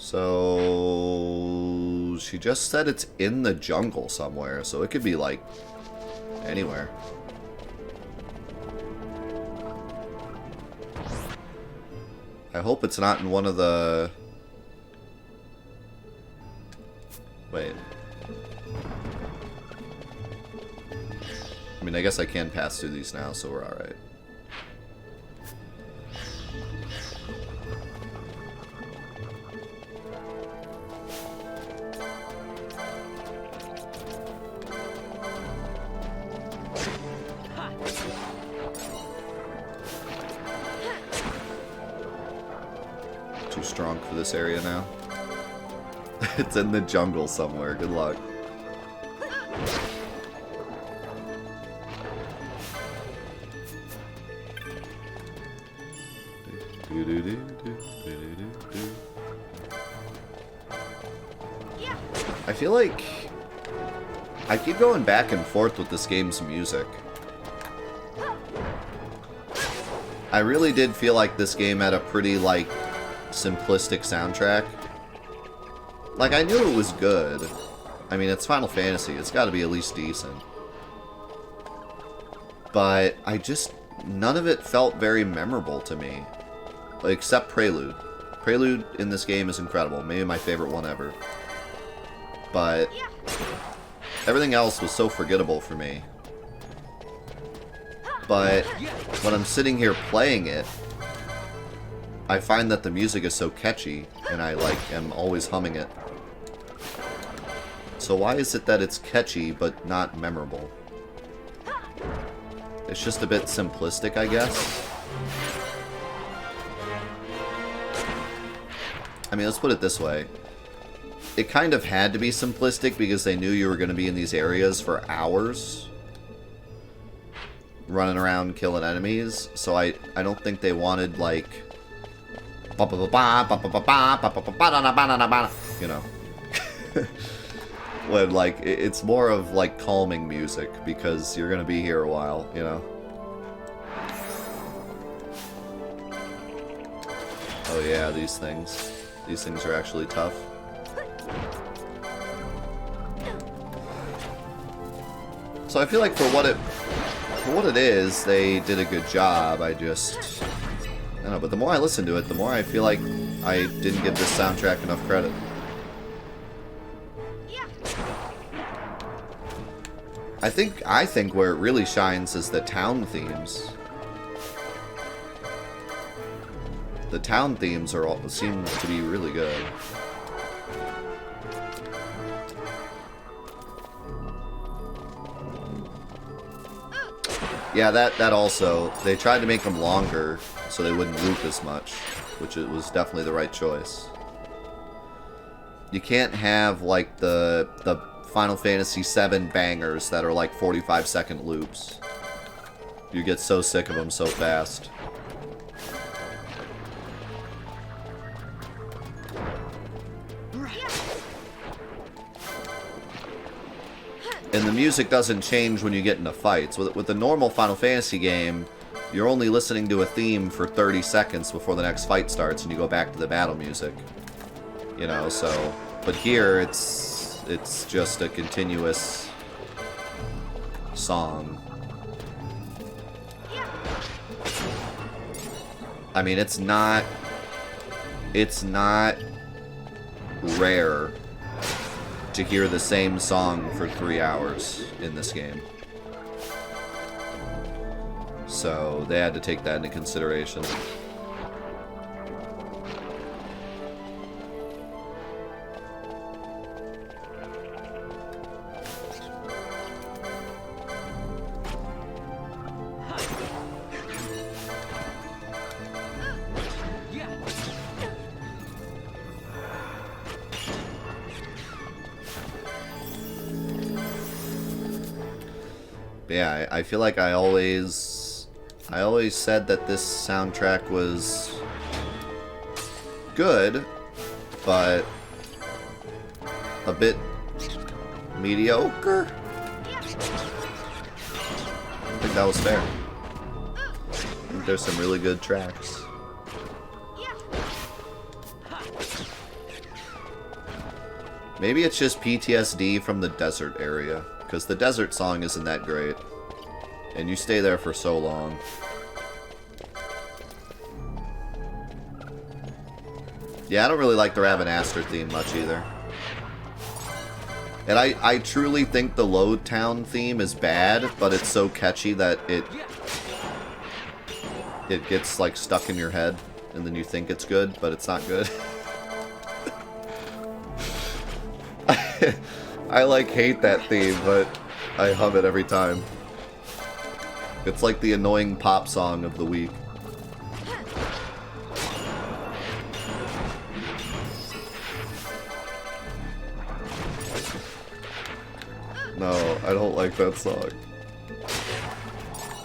So she just said it's in the jungle somewhere, so it could be like anywhere. I hope it's not in one of the... Wait. I mean, I guess I can pass through these now, so we're alright. Too strong for this area now. It's in the jungle somewhere. Good luck. I feel like I keep going back and forth with this game's music. I really did feel like this game had a pretty, like, simplistic soundtrack. Like, I knew it was good. I mean, it's Final Fantasy. It's got to be at least decent. But I just... none of it felt very memorable to me. Except Prelude. Prelude in this game is incredible. Maybe my favorite one ever. But everything else was so forgettable for me. But when I'm sitting here playing it, I find that the music is so catchy, and I, like, am always humming it. So why is it that it's catchy, but not memorable? It's just a bit simplistic, I guess. I mean, let's put it this way. It kind of had to be simplistic because they knew you were going to be in these areas for hours. Running around killing enemies. So I don't think they wanted, like... you know. When, like, it's more of, like, calming music because you're going to be here a while, you know. Oh yeah, these things. These things are actually tough. So I feel like for what it is, they did a good job. I don't know, but the more I listen to it, the more I feel like I didn't give this soundtrack enough credit. I think where it really shines is the town themes. The town themes seem to be really good. Yeah, that also, they tried to make them longer so they wouldn't loop as much, which it was definitely the right choice. You can't have, like, the Final Fantasy VII bangers that are like 45-second loops. You get so sick of them so fast. And the music doesn't change when you get into fights. With the normal Final Fantasy game, you're only listening to a theme for 30 seconds before the next fight starts and you go back to the battle music. You know, so... But here, it's just a continuous song. I mean, it's not rare to hear the same song for 3 hours in this game. So they had to take that into consideration. Yeah, I feel like I always said that this soundtrack was good, but a bit mediocre. I think that was fair. I think there's some really good tracks. Maybe it's just PTSD from the desert area, because the desert song isn't that great. And you stay there for so long. Yeah, I don't really like the Ravenaster theme much either. And I truly think the Load Town theme is bad, but it's so catchy that it gets like stuck in your head, and then you think it's good, but it's not good. I like hate that theme, but I hum it every time. It's like the annoying pop song of the week. No, I don't like that song.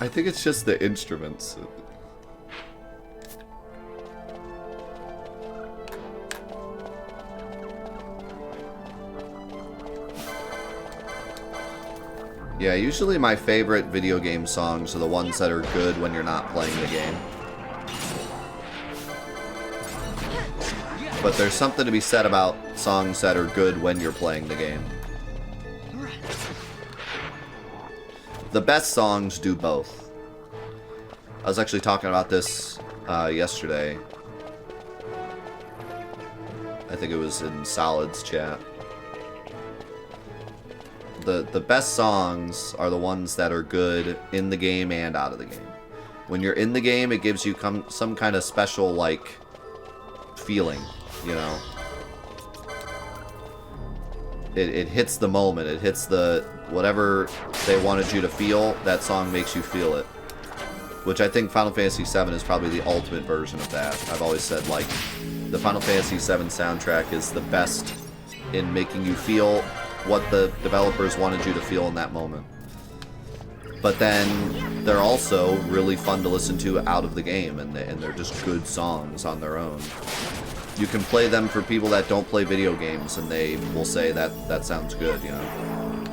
I think it's just the instruments. Yeah, usually my favorite video game songs are the ones that are good when you're not playing the game. But there's something to be said about songs that are good when you're playing the game. The best songs do both. I was actually talking about this yesterday. I think it was in Solid's chat. The best songs are the ones that are good in the game and out of the game. When you're in the game, it gives you some kind of special, like, feeling, you know? It hits the moment. It hits the... whatever they wanted you to feel, that song makes you feel it. Which I think Final Fantasy VII is probably the ultimate version of that. I've always said, like, the Final Fantasy VII soundtrack is the best in making you feel what the developers wanted you to feel in that moment. But then they're also really fun to listen to out of the game, and they're just good songs on their own. You can play them for people that don't play video games, and they will say that sounds good, you know?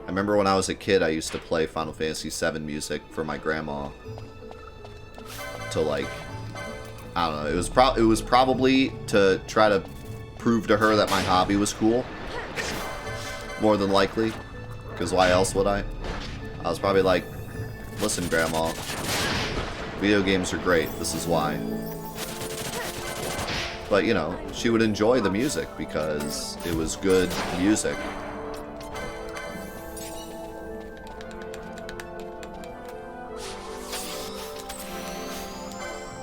I remember when I was a kid, I used to play Final Fantasy VII music for my grandma. To, like, I don't know, it was probably to try to prove to her that my hobby was cool. More than likely. Because why else would I? I was probably like, listen, Grandma, video games are great, this is why. But, you know, she would enjoy the music because it was good music.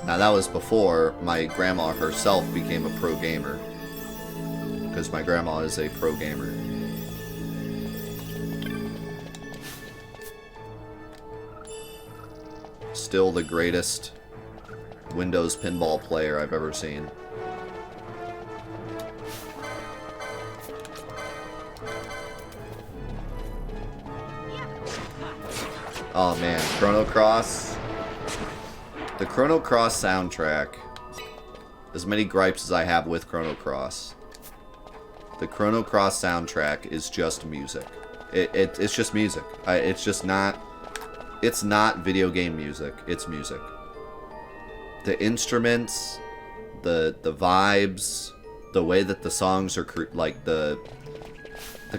Now, that was before my grandma herself became a pro gamer. Because my grandma is a pro gamer. Still the greatest Windows pinball player I've ever seen. Oh man, Chrono Cross. The Chrono Cross soundtrack, as many gripes as I have with Chrono Cross, the Chrono Cross soundtrack is just music. It's just music. It's just not... It's not video game music. It's music. The instruments, the vibes, the way that the songs are... like, the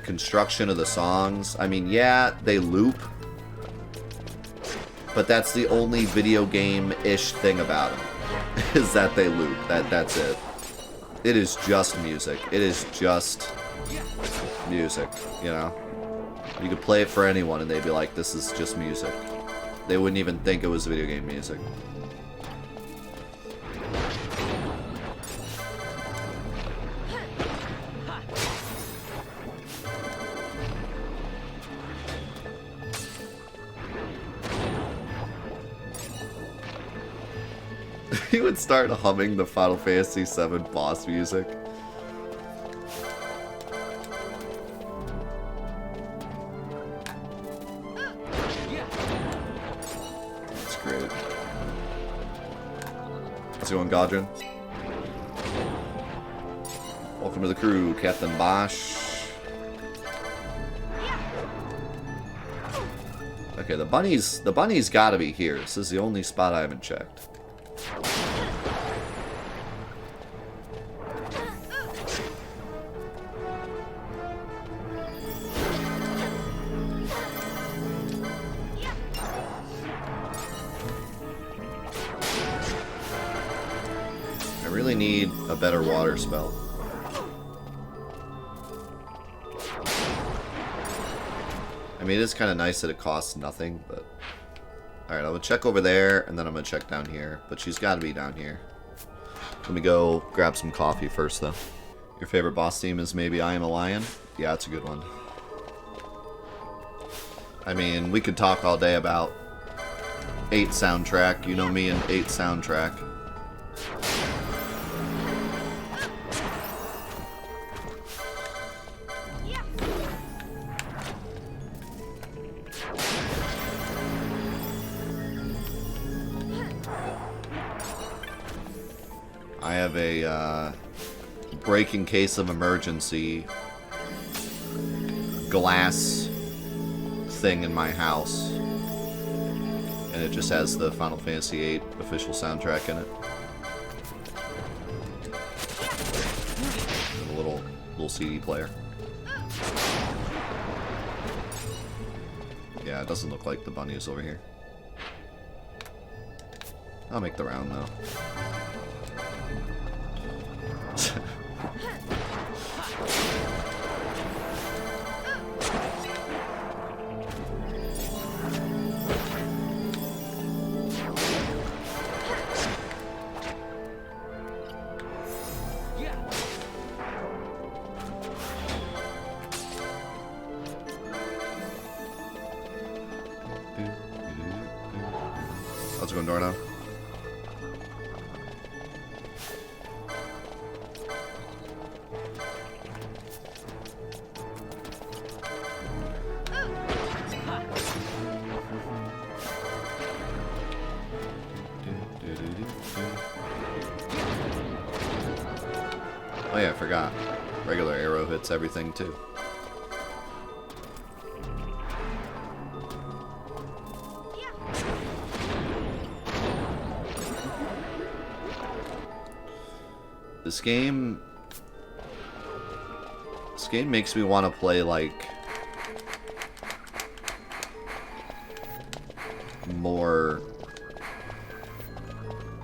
construction of the songs. I mean, yeah, they loop. But that's the only video game-ish thing about them. Is that they loop. That's it. It is just music. It is just music, you know? You could play it for anyone and they'd be like, this is just music. They wouldn't even think it was video game music. He would start humming the Final Fantasy VII boss music. That's great. How's it going, Godrin? Welcome to the crew, Captain Bosch. Okay, the bunny's gotta be here. This is the only spot I haven't checked. really need a better water spell. I mean, it is kind of nice that it costs nothing, but... Alright, I'm going to check over there, and then I'm going to check down here. But she's got to be down here. Let me go grab some coffee first, though. Your favorite boss theme is maybe I Am a Lion? Yeah, it's a good one. I mean, we could talk all day about 8 soundtrack. You know me and 8 soundtrack. I have a breaking case of emergency glass thing in my house, and it just has the Final Fantasy VIII official soundtrack in it. And a little CD player. Yeah, it doesn't look like the bunny is over here. I'll make the round though. How's it going, Dorno? Oh yeah, I forgot. Regular arrow hits everything too. This game makes me want to play like more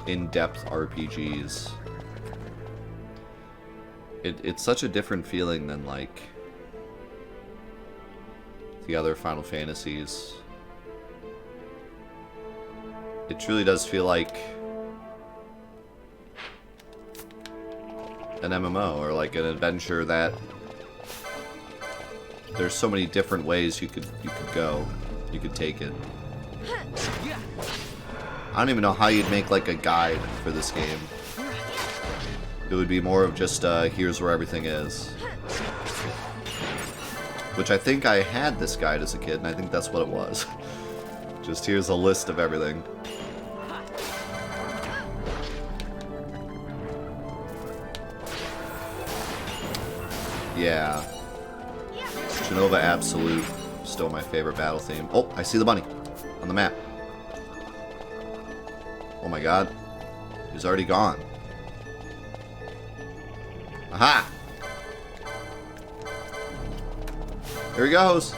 in-depth RPGs. It's such a different feeling than like the other Final Fantasies. It truly does feel like an MMO or like an adventure that there's so many different ways you could go. You could take it. I don't even know how you'd make like a guide for this game. It would be more of just here's where everything is. Which I think I had this guide as a kid, and I think that's what it was. Just here's a list of everything. Yeah. Genova Absolute, still my favorite battle theme. Oh, I see the bunny on the map. Oh my god. He's already gone. Aha! Here he goes.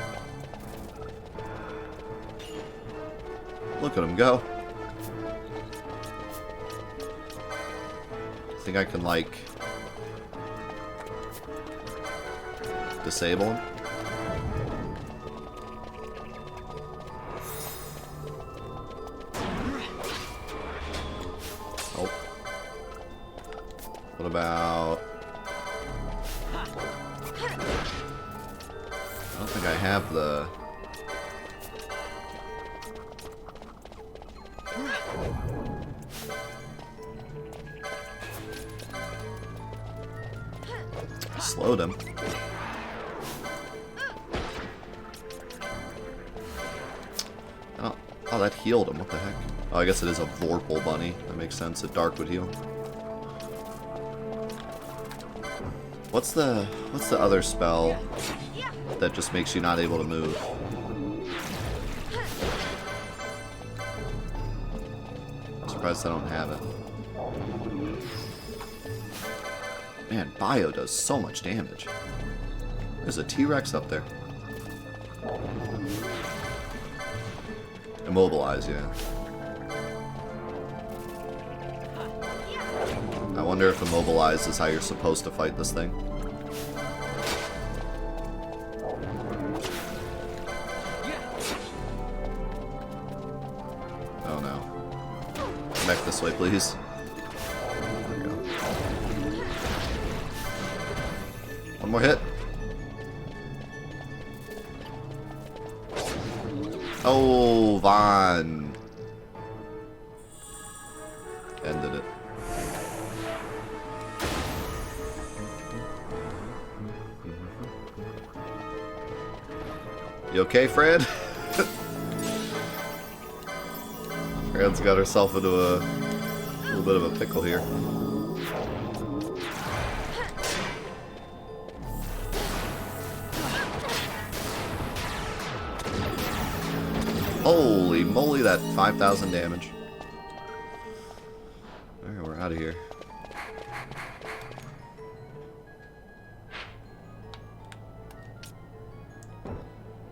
Look at him go. I think I can, like, disable him. Oh. What about... I don't think I have the... I slowed him. Oh, that healed him. What the heck? Oh, I guess it is a Vorpal bunny. That makes sense. A dark would heal. What's the other spell that just makes you not able to move? I'm surprised I don't have it. Man, Bio does so much damage. There's a T-Rex up there. Immobilize, yeah. I wonder if immobilize is how you're supposed to fight this thing. Oh no. Back this way, please. There we go. One more hit. Oh, Vaughn. Ended it. You okay, Fred? Fred's got herself into a little bit of a pickle here. Holy moly, that 5,000 damage. Alright, we're out of here.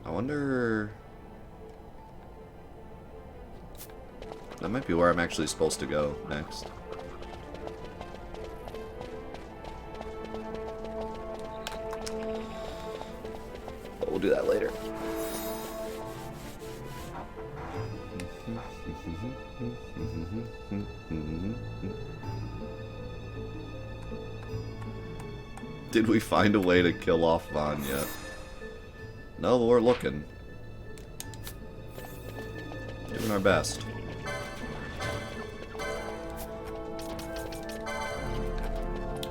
I wonder... That might be where I'm actually supposed to go next. But we'll do that later. Did we find a way to kill off Vaughn yet? No, but we're looking. Doing our best.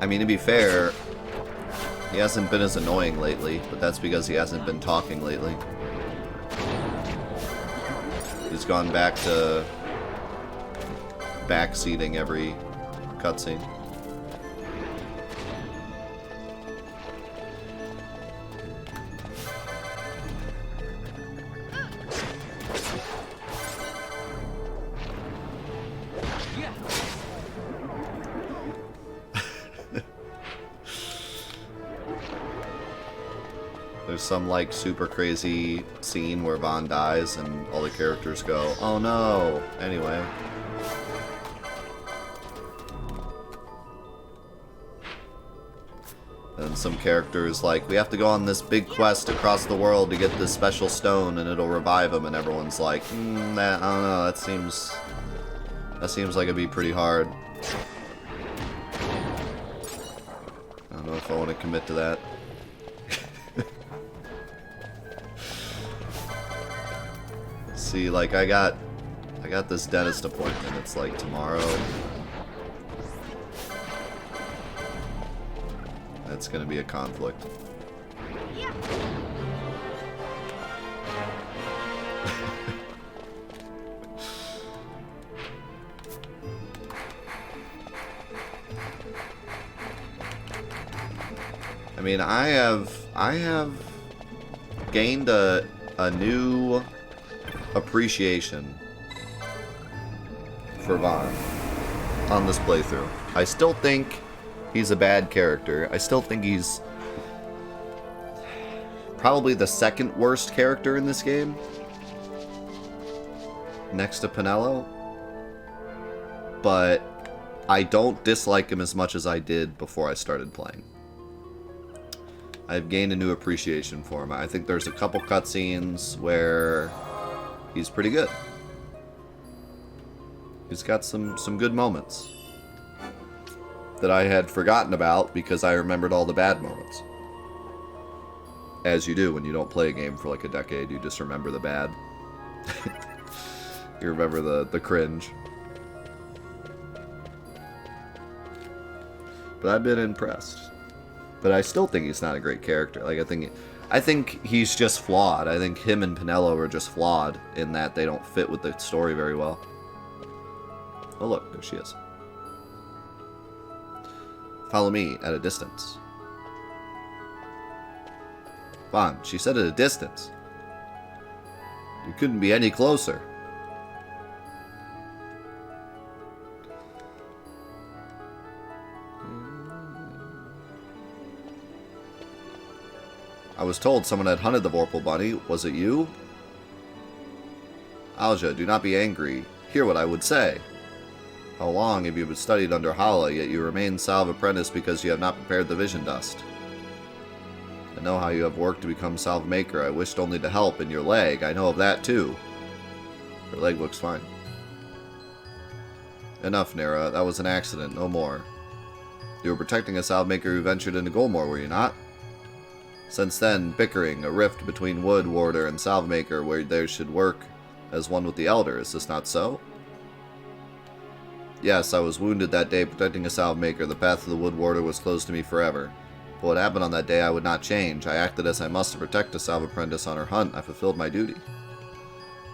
I mean, to be fair, he hasn't been as annoying lately, but that's because he hasn't been talking lately. He's gone back to backseating every cutscene. There's some, like, super crazy scene where Vaughn dies and all the characters go, oh no! Anyway. And some characters like, we have to go on this big quest across the world to get this special stone and it'll revive him, and everyone's like, I don't know, that seems like it'd be pretty hard. I don't know if I want to commit to that. See, like, I got this dentist appointment. It's like tomorrow. That's gonna be a conflict. I mean, I have gained a new appreciation for Vaughn on this playthrough. I still think he's a bad character. I still think he's probably the second worst character in this game, next to Pinello. But I don't dislike him as much as I did before I started playing. I've gained a new appreciation for him. I think there's a couple cutscenes where he's pretty good. He's got some good moments that I had forgotten about because I remembered all the bad moments. As you do when you don't play a game for like a decade, you just remember the bad. You remember the cringe. But I've been impressed. But I still think he's not a great character. Like, I think he's just flawed. I think him and Pinello are just flawed in that they don't fit with the story very well. Oh look, there she is. Follow me at a distance. Vaughn, she said at a distance. You couldn't be any closer. I was told someone had hunted the Vorpal Bunny. Was it you? Alja, do not be angry. Hear what I would say. How long have you been studied under Hala, yet you remain Salve Apprentice because you have not prepared the Vision Dust? I know how you have worked to become Salve Maker. I wished only to help. And your leg, I know of that too. Your leg looks fine. Enough, Nera. That was an accident, no more. You were protecting a Salve Maker who ventured into Golmore, were you not? Since then, bickering, a rift between Wood Warder and Salve Maker where they should work as one with the Elder. Is this not so? Yes, I was wounded that day protecting a Salve Maker. The path of the Wood Warder was closed to me forever. But what happened on that day I would not change. I acted as I must to protect a Salve Apprentice on her hunt. I fulfilled my duty.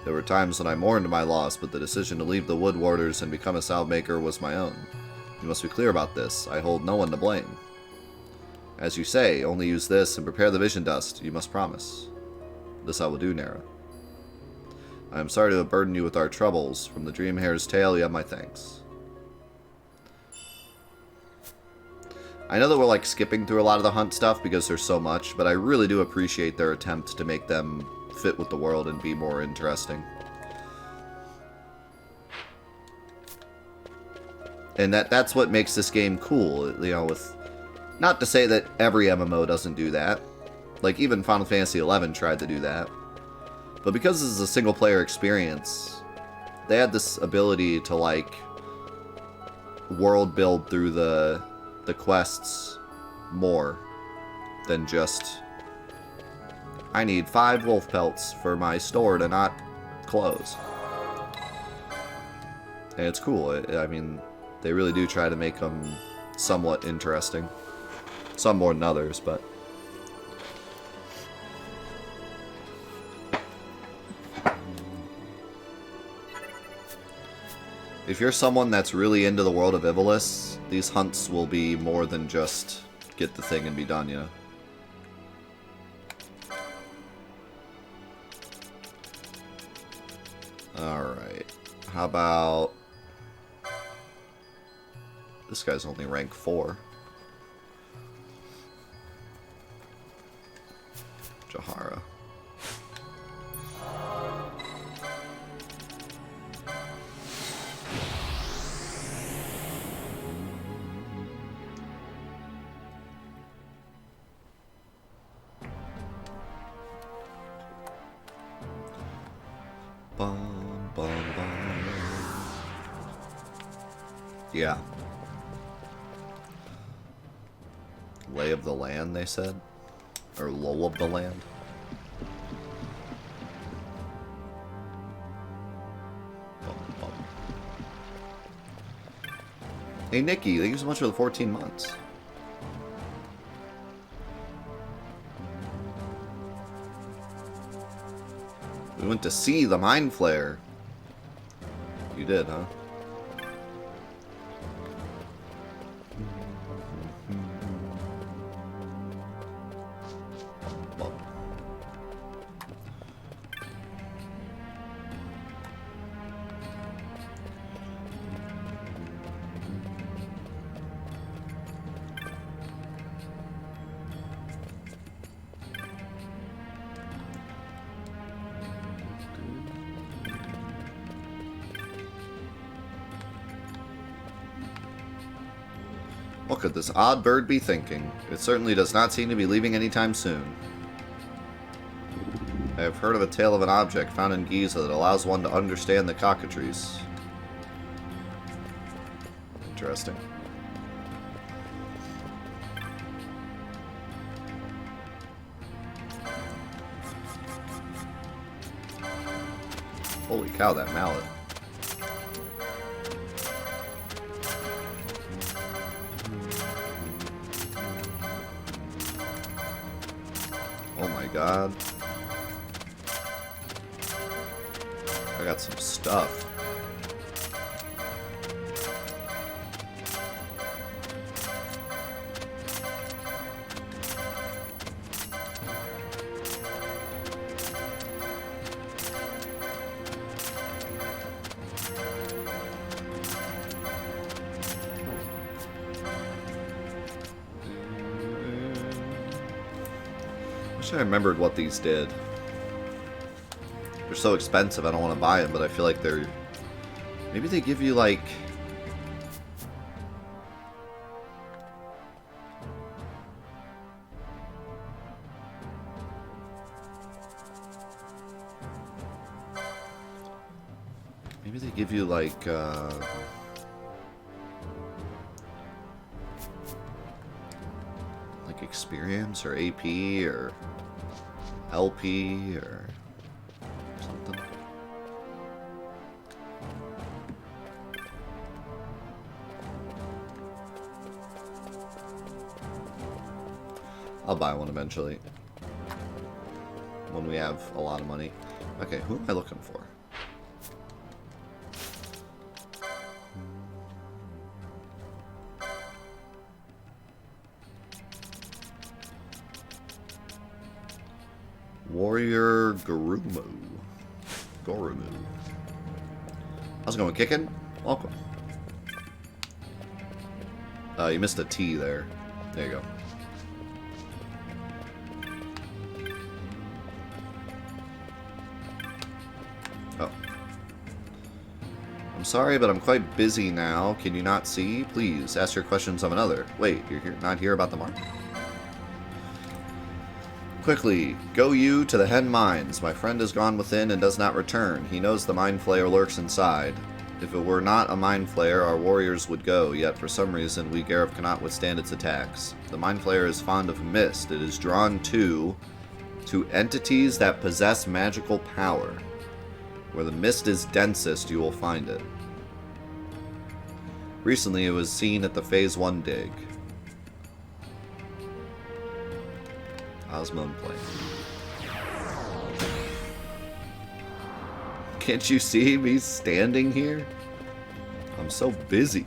There were times when I mourned my loss, but the decision to leave the Wood Warders and become a Salve Maker was my own. You must be clear about this. I hold no one to blame. As you say, only use this and prepare the Vision Dust. You must promise. This I will do, Nera. I am sorry to have burdened you with our troubles. From the Dream Hare's tale, you have my thanks. I know that we're like skipping through a lot of the hunt stuff because there's so much, but I really do appreciate their attempt to make them fit with the world and be more interesting. And that's what makes this game cool, you know, with... Not to say that every MMO doesn't do that. Like, even Final Fantasy XI tried to do that. But because this is a single-player experience, they had this ability to, like, world build through the quests more than just... I need 5 wolf pelts for my store to not close. And it's cool. I mean, they really do try to make them somewhat interesting. Some more than others, but... If you're someone that's really into the world of Ivalice, these hunts will be more than just get the thing and be done, you know? Alright. How about... This guy's only rank 4. Jahara. Bum, bum, bum. Yeah. Lay of the land, they said? Or lull of the land? Bum, bum. Hey, Nikki, thank you so much for the 14 months. We went to see the Mind Flayer. You did, huh? What could this odd bird be thinking? It certainly does not seem to be leaving anytime soon. I have heard of a tale of an object found in Giza that allows one to understand the cockatrice. Interesting. Holy cow, that mallet. Oh my god. I got some stuff. I remembered what these did. They're so expensive, I don't want to buy them, but I feel like they're... Maybe they give you, like, give you like experience or AP or LP or something. I'll buy one eventually when we have a lot of money. Okay, who am I looking for? Warrior Gurumu. How's it going, Kickin'? Welcome. You missed a T there. There you go. Oh. I'm sorry, but I'm quite busy now. Can you not see? Please, ask your questions of another. Wait, you're not here about the mark? Quickly, go you to the hen mines. My friend has gone within and does not return. He knows the mind flayer lurks inside. If it were not a mind flayer, our warriors would go, yet for some reason we Gareth cannot withstand its attacks. The mind flayer is fond of mist. It is drawn to entities that possess magical power. Where the mist is densest, you will find it. Recently, it was seen at the Phase 1 dig. Osmond play. Can't you see me standing here? I'm so busy.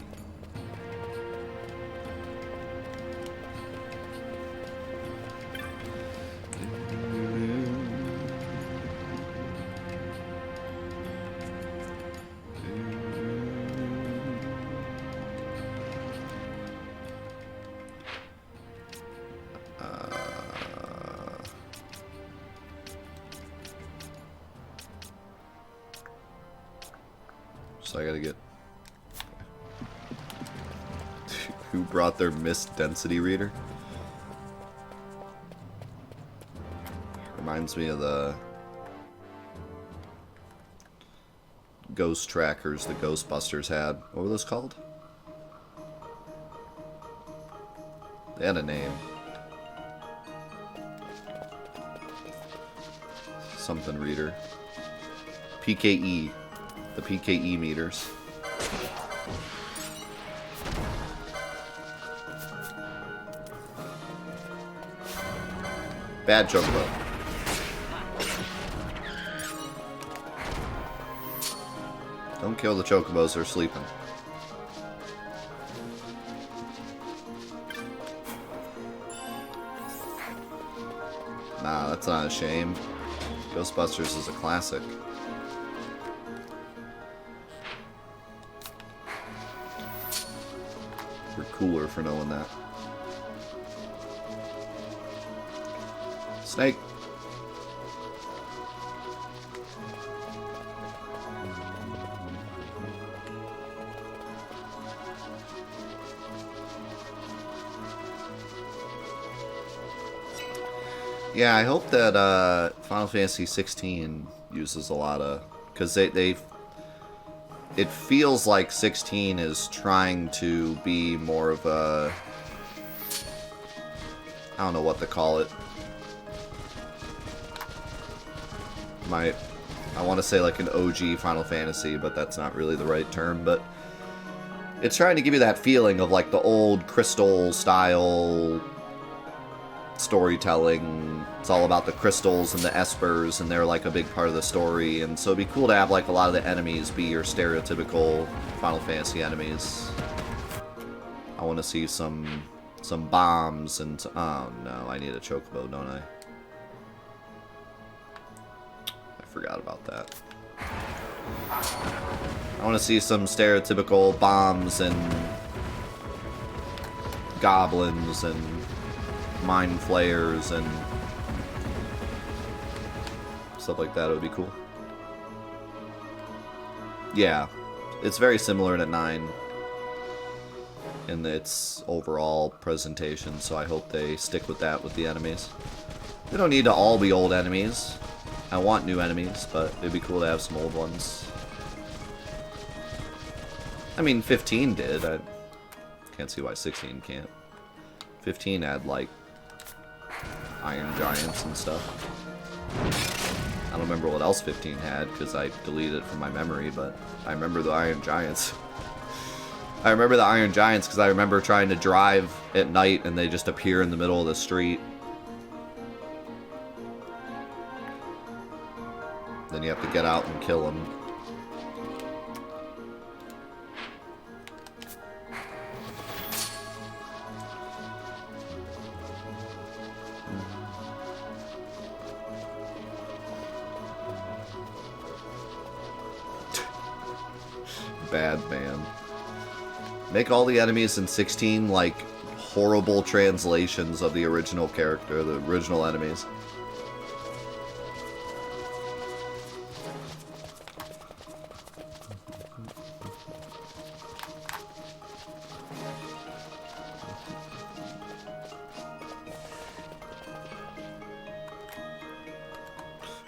So I gotta get... Who brought their mist density reader? Reminds me of the ghost trackers the Ghostbusters had. What were those called? They had a name. Something reader. PKE. The PKE meters. Bad chocobo. Don't kill the chocobos, they're sleeping. Nah, that's not a shame. Ghostbusters is a classic. We're cooler for knowing that. Snake. Yeah, I hope that Final Fantasy XVI uses a lot of... Because it feels like 16 is trying to be more of a... I don't know what to call it. I want to say like an OG Final Fantasy, but that's not really the right term. But it's trying to give you that feeling of like the old Crystal style storytelling. It's all about the crystals and the espers, and they're like a big part of the story. And so it'd be cool to have like a lot of the enemies be your stereotypical Final Fantasy enemies. I want to see some bombs and... Oh no, I need a chocobo, don't I? I forgot about that. I want to see some stereotypical bombs and goblins and mind flayers and stuff like that. It would be cool. Yeah, it's very similar to 9 in its overall presentation, so I hope they stick with that with the enemies. They don't need to all be old enemies. I want new enemies, but it'd be cool to have some old ones. I mean, 15 did. I can't see why 16 can't. 15 had, like, Iron Giants and stuff. I don't remember what else 15 had, because I deleted it from my memory, but I remember the Iron Giants. I remember the Iron Giants because I remember trying to drive at night and they just appear in the middle of the street. Then you have to get out and kill them. Bad man. Make all the enemies in 16 like horrible translations of the original character, the original enemies.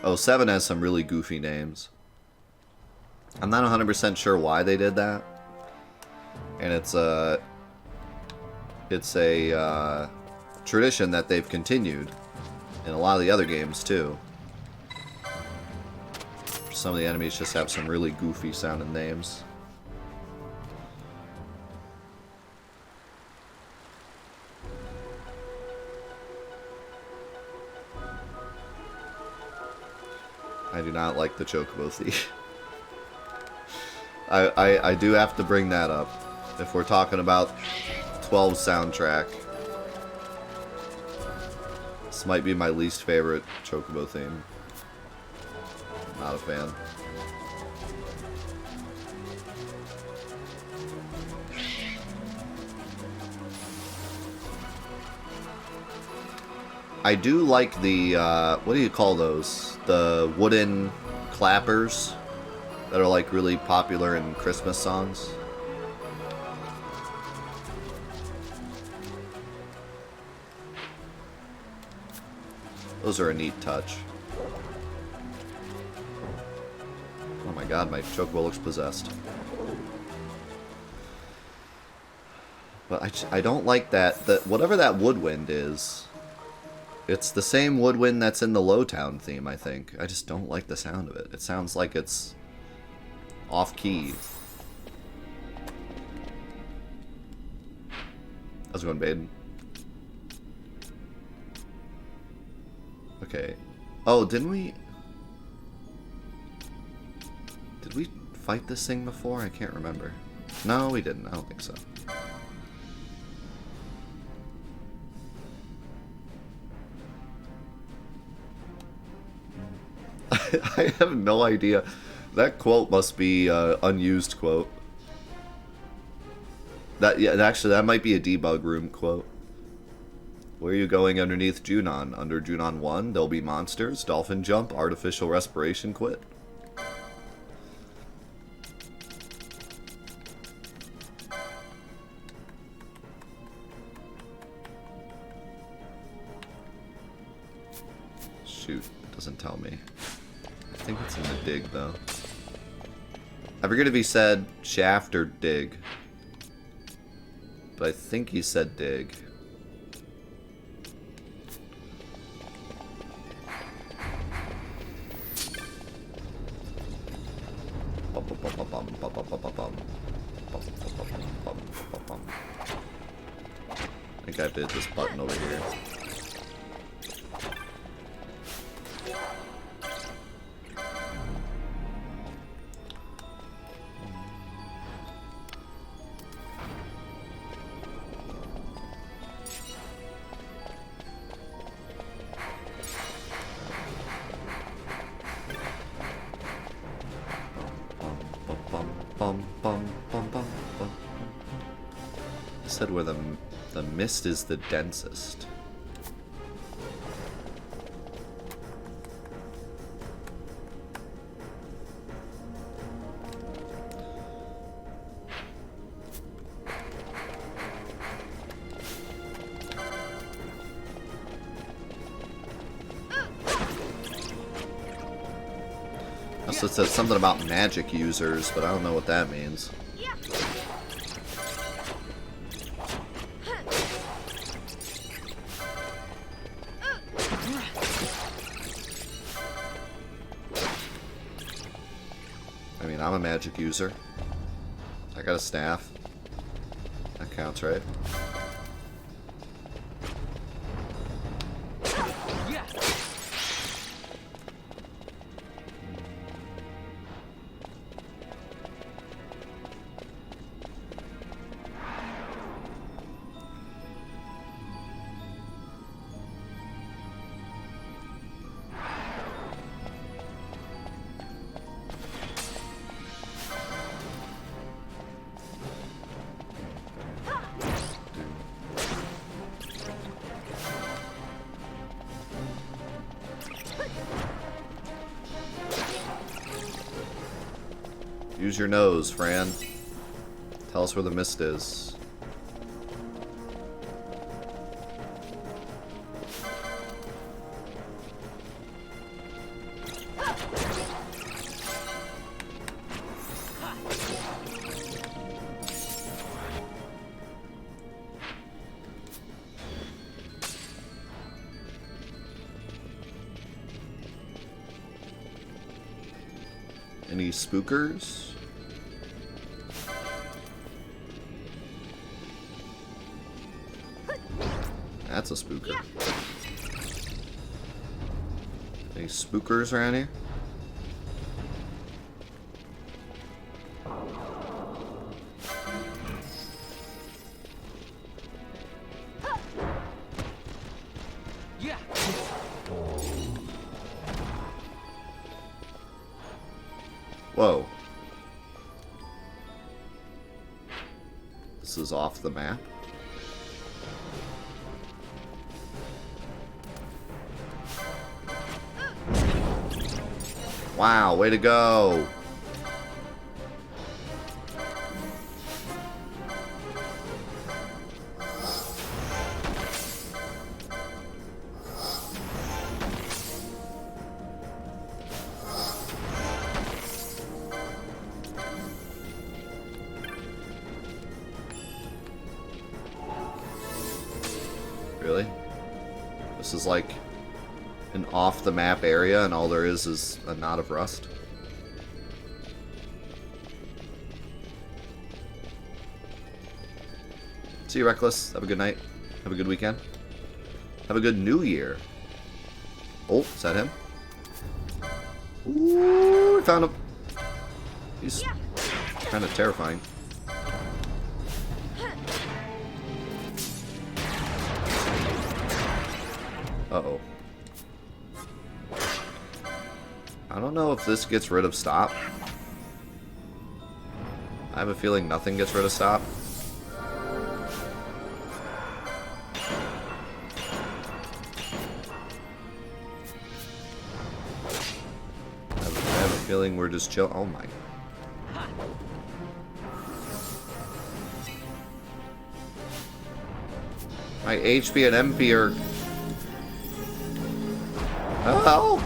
Oh, 7 has some really goofy names. I'm not 100% sure why they did that. And it's a tradition that they've continued in a lot of the other games too. Some of the enemies just have some really goofy sounding names. I do not like the Chocobo Thief. I do have to bring that up. If we're talking about 12 soundtrack, this might be my least favorite Chocobo theme. Not a fan. I do like the, what do you call those? The wooden clappers that are like really popular in Christmas songs. Those are a neat touch. Oh my god, my Chocobo looks possessed. But I don't like that, whatever that woodwind is, it's the same woodwind that's in the Lowtown theme, I think. I just don't like the sound of it. It sounds like it's off-key. How's it going, Baden? Okay. Oh, didn't we... Did we fight this thing before? I can't remember. No, we didn't. I don't think so. I have no idea. That quote must be unused quote. Actually, that might be a debug room quote. Where are you going underneath Junon? Under Junon 1, there'll be monsters, dolphin jump, artificial respiration, quit. Shoot, it doesn't tell me. I think it's in the dig, though. I forget if he said shaft or dig. But I think he said dig. I think I did this button over here. I said where the mist is the densest. Also, it says something about magic users, but I don't know what that means. I'm a magic user. I got a staff. That counts, right? Use your nose, Fran. Tell us where the mist is. Any spookers? That's a spooker. Any spookers around here? Whoa. This is off the map? Wow, way to go. Really? This is like an off-the-map area, and all there is a knot of rust. See you, Reckless. Have a good night. Have a good weekend. Have a good New Year. Oh, is that him? Ooh, we found him. He's kind of terrifying. Uh-oh. I don't know if this gets rid of stop. I have a feeling nothing gets rid of stop. I have a feeling we're just chill. Oh my. My HP and MP are... Oh!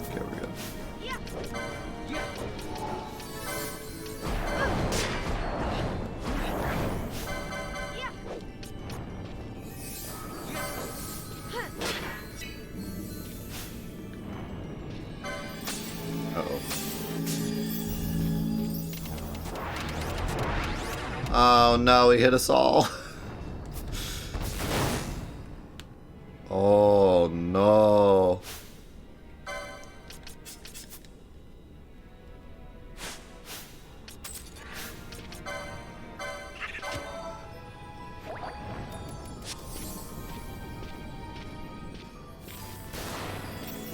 Okay, we're good. Uh-oh. Oh no, he hit us all. Oh no.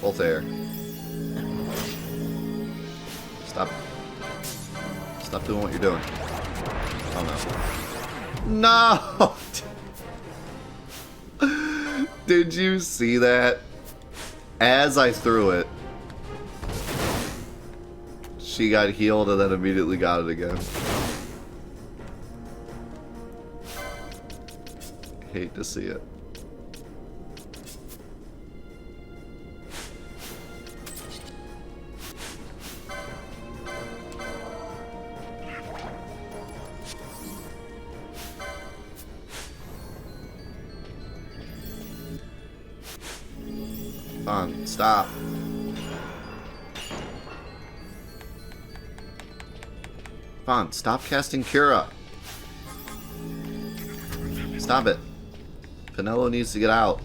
Both air. Stop. Stop doing what you're doing. Oh no. No! Did you see that? As I threw it, she got healed and then immediately got it again. Hate to see it. Come on, stop. Come on, stop casting Cura. Stop it. Pinello needs to get out.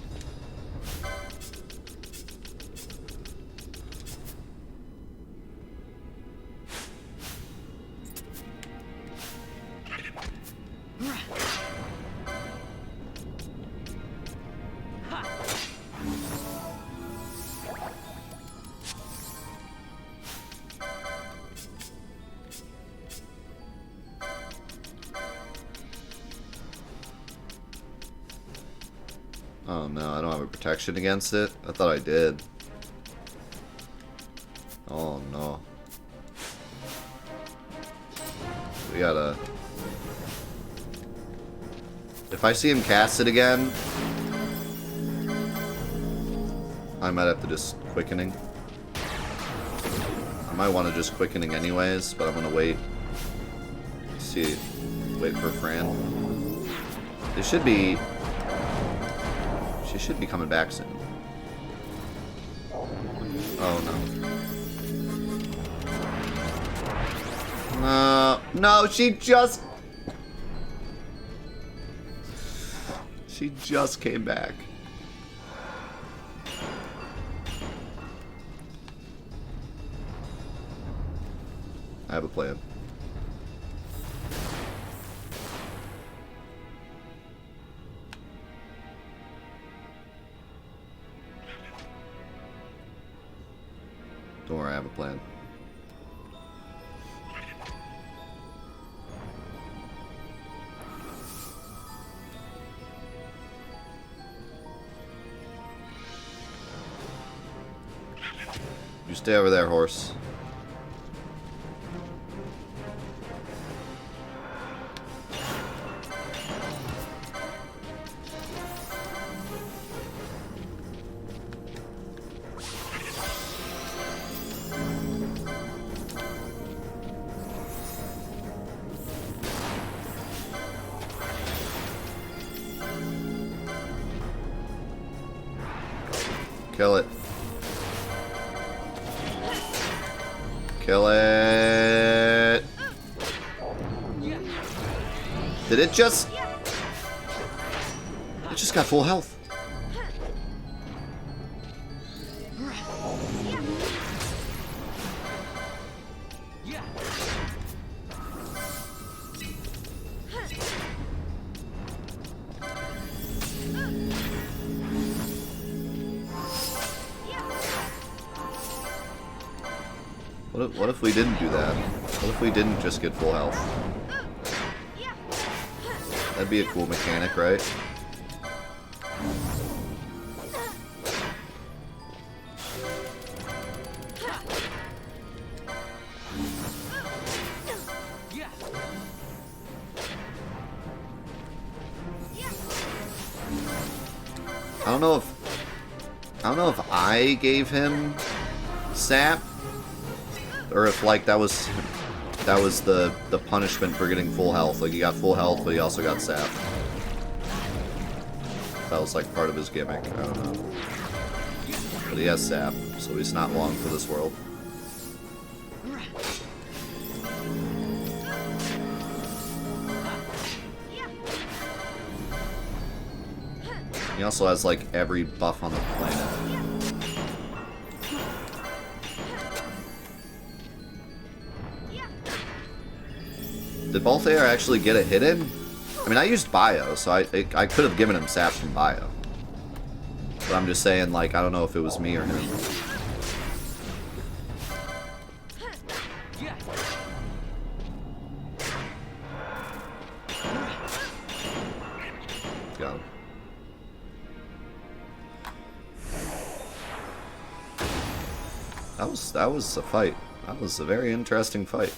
Oh no, I don't have a protection against it? I thought I did. Oh no. We gotta... If I see him cast it again, I might have to just quickening. I might want to just quickening anyways, but I'm gonna wait. See, wait for Fran. It should be... She should be coming back soon. Oh no. No, she just came back. I have a plan. Don't worry, I have a plan. You stay over there, horse. Kill it. Kill it. Did it just... It just got full health. What if we didn't do that? What if we didn't just get full health? That'd be a cool mechanic, right? I don't know if I gave him sap, or if like that was the punishment for getting full health. Like he got full health, but he also got sap. That was like part of his gimmick. I don't know. But he has sap, so he's not long for this world. He also has like every buff on the planet. Did Balthair actually get a hit in? I mean, I used Bio, so I could have given him sap from Bio. But I'm just saying, like, I don't know if it was me or him. Got him. That was a fight. That was a very interesting fight.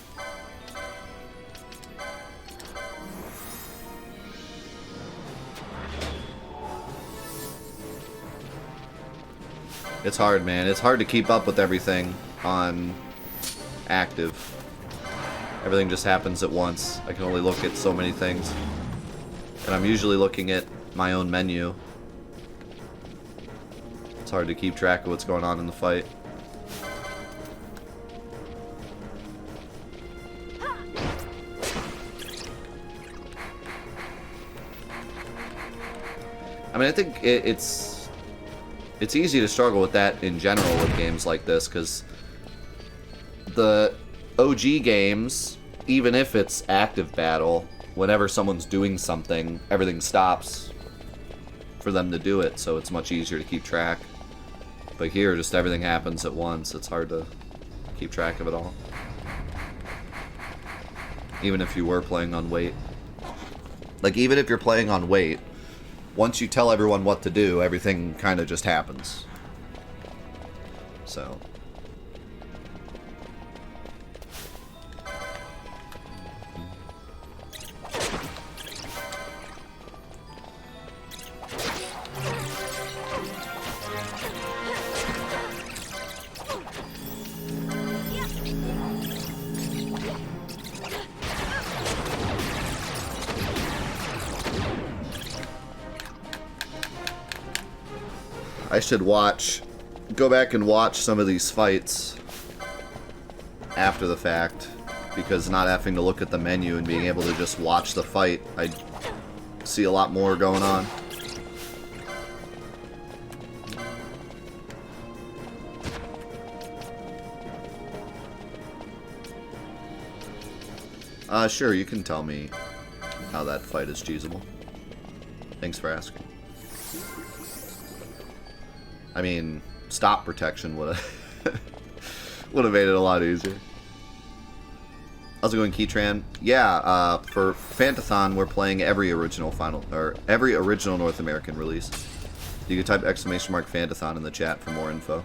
It's hard, man. It's hard to keep up with everything on active. Everything just happens at once. I can only look at so many things. And I'm usually looking at my own menu It's hard to keep track of what's going on in the fight. I mean, I think it's easy to struggle with that in general with games like this, because the OG games, even if it's active battle, whenever someone's doing something, everything stops for them to do it, so it's much easier to keep track. But here, just everything happens at once. It's hard to keep track of it all. Even if you were playing on wait. Like, even if you're playing on wait, once you tell everyone what to do, everything kind of just happens. So. I should go back and watch some of these fights after the fact, because not having to look at the menu and being able to just watch the fight, I see a lot more going on. Sure, you can tell me how that fight is cheesable. Thanks for asking. I mean, stop protection would have made it a lot easier. How's it going, Keytran? Yeah, for Fantathon, we're playing every original North American release. You can type !Fantathon in the chat for more info.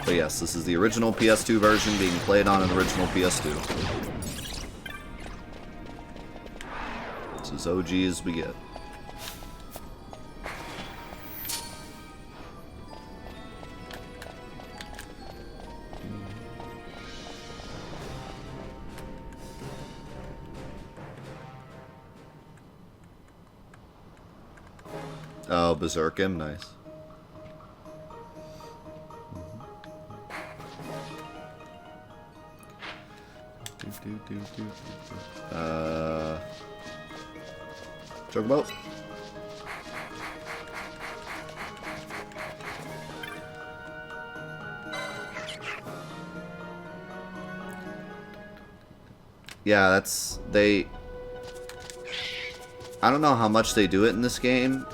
But yes, this is the original PS2 version being played on an original PS2. It's as OG as we get. Oh, Berserkim, nice. Chocobo. Yeah, I don't know how much they do it in this game,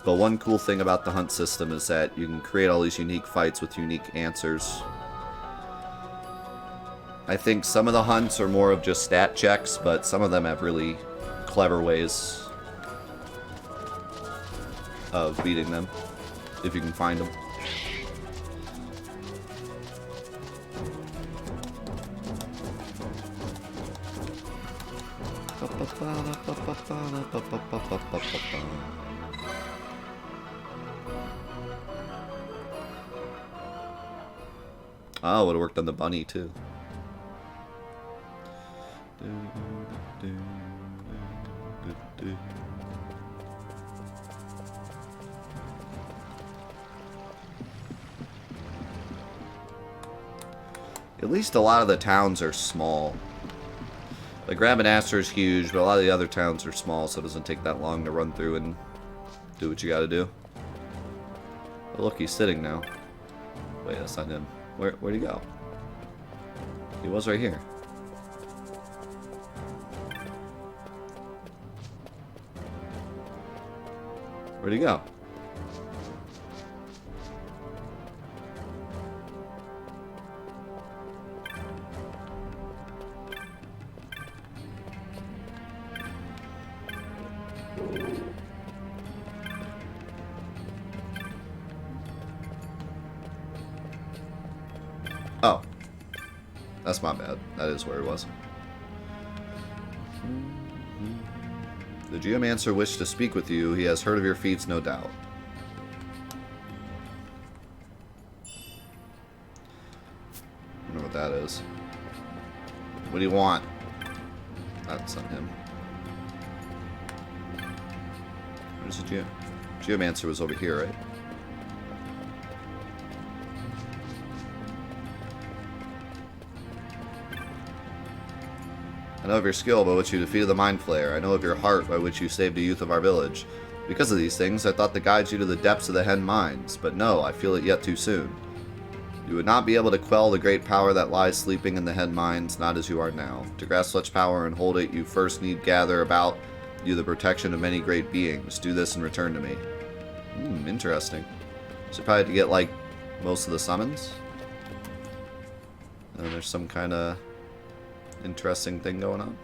but one cool thing about the hunt system is that you can create all these unique fights with unique answers. I think some of the hunts are more of just stat checks, but some of them have really clever ways of beating them, if you can find them. Oh, would have worked on the bunny too. At least a lot of the towns are small. Like Rabanastre is huge, but a lot of the other towns are small, so it doesn't take that long to run through and do what you gotta do. But look, he's sitting now. Wait, that's not him. Where'd he go? He was right here. Where'd he go? Oh. That's my bad. That is where he was. The Geomancer wished to speak with you. He has heard of your feats, no doubt. I don't know what that is. What do you want? That's not him. Where's the Geomancer was over here, right? I know of your skill by which you defeated the Mind Flayer. I know of your heart by which you saved the youth of our village. Because of these things, I thought to guide you to the depths of the Hen Mines, but no, I feel it yet too soon. You would not be able to quell the great power that lies sleeping in the Hen Mines, not as you are now. To grasp such power and hold it, you first need gather about you the protection of many great beings. Do this and return to me. Interesting. So probably have to get, like, most of the summons. And there's some kind of interesting thing going on.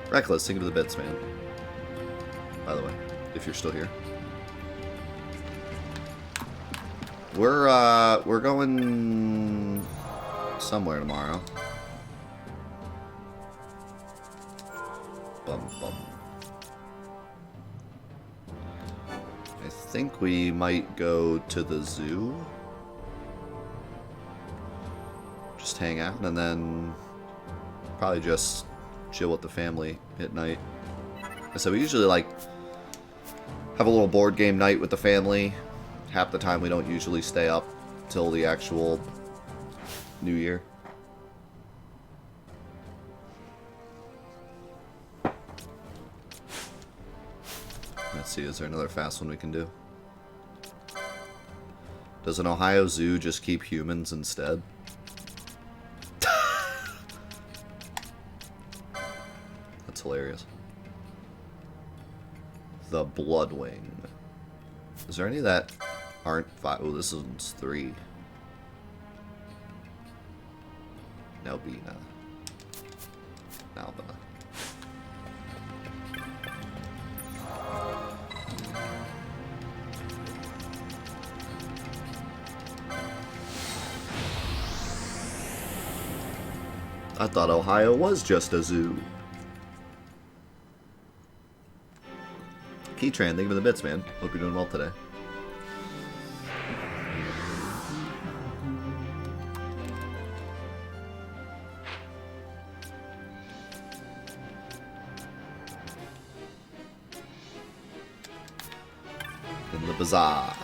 Reckless, think of the bits, man. By the way, if you're still here. We're going somewhere tomorrow. Bum bum. I think we might go to the zoo. Just hang out and then probably just chill with the family at night. So we usually like have a little board game night with the family. Half the time we don't usually stay up till the actual New Year. Let's see, is there another fast one we can do? Does an Ohio zoo just keep humans instead? That's hilarious. The Bloodwing. Is there any that aren't 5? Oh, this one's 3. Nelbina. Nalbina. I thought Ohio was just a zoo. Keytran, thank you for the bits, man. Hope you're doing well today. In the bazaar.